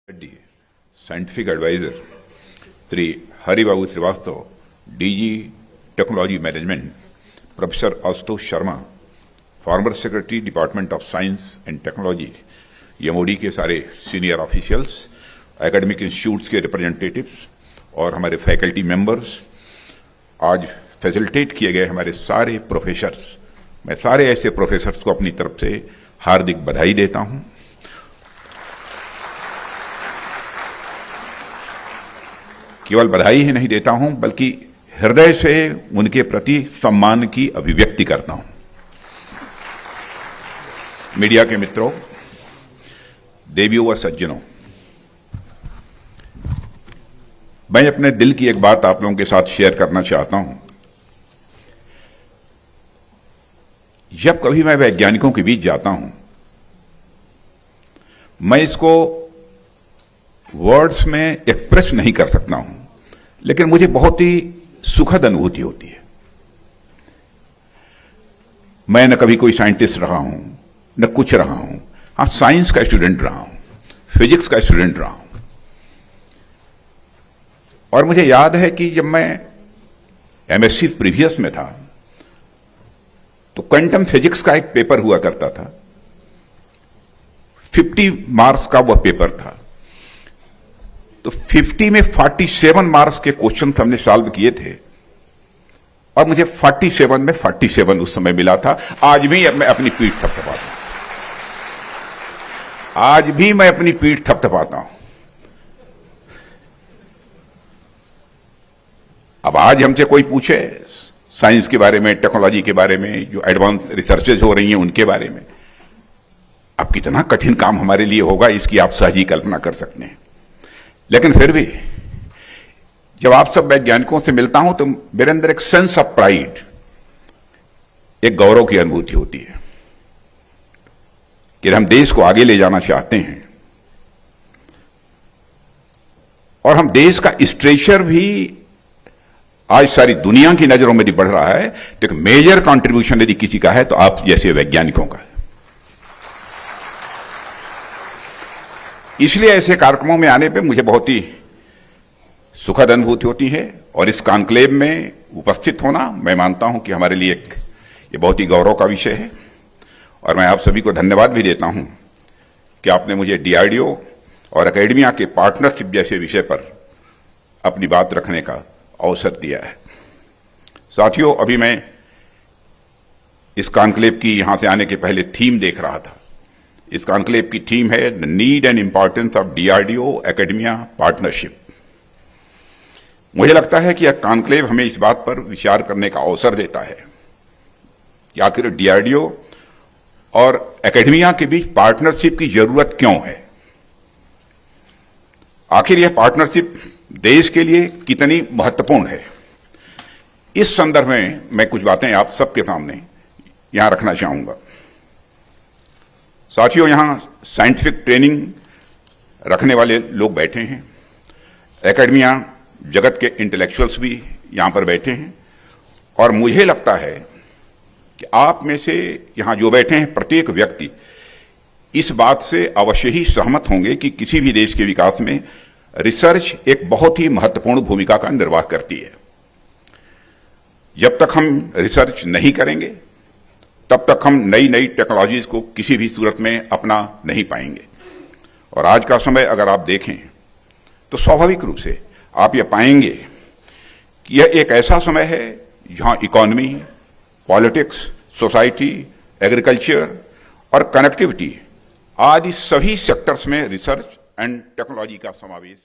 Reddy, Scientific Advisor, Sri Haribabu Srivastava, DG Technology Management, Professor Ashutosh Sharma, Former Secretary Department of Science and Technology, MOD के सारे senior officials, academic institutes के representatives और हमारे faculty members, आज facilitate किए गए हमारे सारे प्रोफेसर्स, मैं सारे ऐसे प्रोफेसर्स को अपनी तरफ से हार्दिक बधाई देता हूं। केवल बधाई ही नहीं देता हूं बल्कि हृदय से उनके प्रति सम्मान की अभिव्यक्ति करता हूं। मीडिया के मित्रों, देवियों व सज्जनों, मैं अपने दिल की एक बात आप लोगों के साथ शेयर करना चाहता हूं। जब कभी मैं वैज्ञानिकों के बीच जाता हूं, मैं इसको वर्ड्स में एक्सप्रेस नहीं कर सकता हूं, लेकिन मुझे बहुत ही सुखद अनुभूति होती है। मैं न कभी कोई साइंटिस्ट रहा हूं, न कुछ रहा हूं। हां, साइंस का स्टूडेंट रहा हूं, फिजिक्स का स्टूडेंट रहा हूं। और मुझे याद है कि जब मैं एमएससी प्रीवियस में था तो क्वांटम फिजिक्स का एक पेपर हुआ करता था। 50 मार्क्स का वह पेपर था। तो 50 में 47 मार्क्स के क्वेश्चन हमने सॉल्व किए थे और मुझे 47 में 47 उस समय मिला था। आज भी मैं अपनी पीठ थपथपाता हूं। आज भी मैं अपनी पीठ थपथपाता हूं। अब आज हमसे कोई पूछे साइंस के बारे में, टेक्नोलॉजी के बारे में, जो एडवांस रिसर्चेज हो रही हैं उनके बारे में, अब कितना कठिन काम हमारे लिए होगा इसकी आप सहज ही कल्पना कर सकते हैं। लेकिन फिर भी जब आप सब वैज्ञानिकों से मिलता हूं तो मेरे अंदर एक सेंस ऑफ प्राइड, एक गौरव की अनुभूति होती है कि हम देश को आगे ले जाना चाहते हैं और हम देश का स्ट्रेचर भी आज सारी दुनिया की नजरों में भी बढ़ रहा है। तो मेजर कंट्रीब्यूशन यदि किसी का है तो आप जैसे वैज्ञानिकों का है। इसलिए ऐसे कार्यक्रमों में आने पे मुझे बहुत ही सुखद अनुभूति होती है और इस कॉन्क्लेव में उपस्थित होना मैं मानता हूं कि हमारे लिए ये बहुत ही गौरव का विषय है। और मैं आप सभी को धन्यवाद भी देता हूं कि आपने मुझे डीआरडीओ और एकेडमिया के पार्टनरशिप जैसे विषय पर अपनी बात रखने का अवसर दिया है। साथियों, अभी मैं इस कॉन्क्लेव की यहां से आने के पहले थीम देख रहा था। इस कॉन्क्लेव की थीम है the need and importance of DRDO academia partnership. मुझे लगता है कि यह कॉन्क्लेव हमें इस बात पर विचार करने का अवसर देता है कि आखिर डीआरडीओ और एकेडमिया के बीच पार्टनरशिप की जरूरत क्यों है। आखिर यह पार्टनरशिप देश के लिए कितनी महत्वपूर्ण है। इस संदर्भ में मैं कुछ बातें आप सबके सामने यहां रखना चाहूंगा। साथियों, यहां साइंटिफिक ट्रेनिंग रखने वाले लोग बैठे हैं, एकेडमिया जगत के इंटेलेक्चुअल्स भी यहां पर बैठे हैं और मुझे लगता है कि आप में से यहां जो बैठे हैं प्रत्येक व्यक्ति इस बात से अवश्य ही सहमत होंगे कि किसी भी देश के विकास में रिसर्च एक बहुत ही महत्वपूर्ण भूमिका का निर्वाह करती है। जब तक हम रिसर्च नहीं करेंगे तब तक हम नई नई टेक्नोलॉजीज को किसी भी सूरत में अपना नहीं पाएंगे। और आज का समय अगर आप देखें तो स्वाभाविक रूप से आप ये पाएंगे कि यह एक ऐसा समय है जहां इकोनॉमी, पॉलिटिक्स, सोसाइटी, एग्रीकल्चर और कनेक्टिविटी आदि सभी सेक्टर्स में रिसर्च एंड टेक्नोलॉजी का समावेश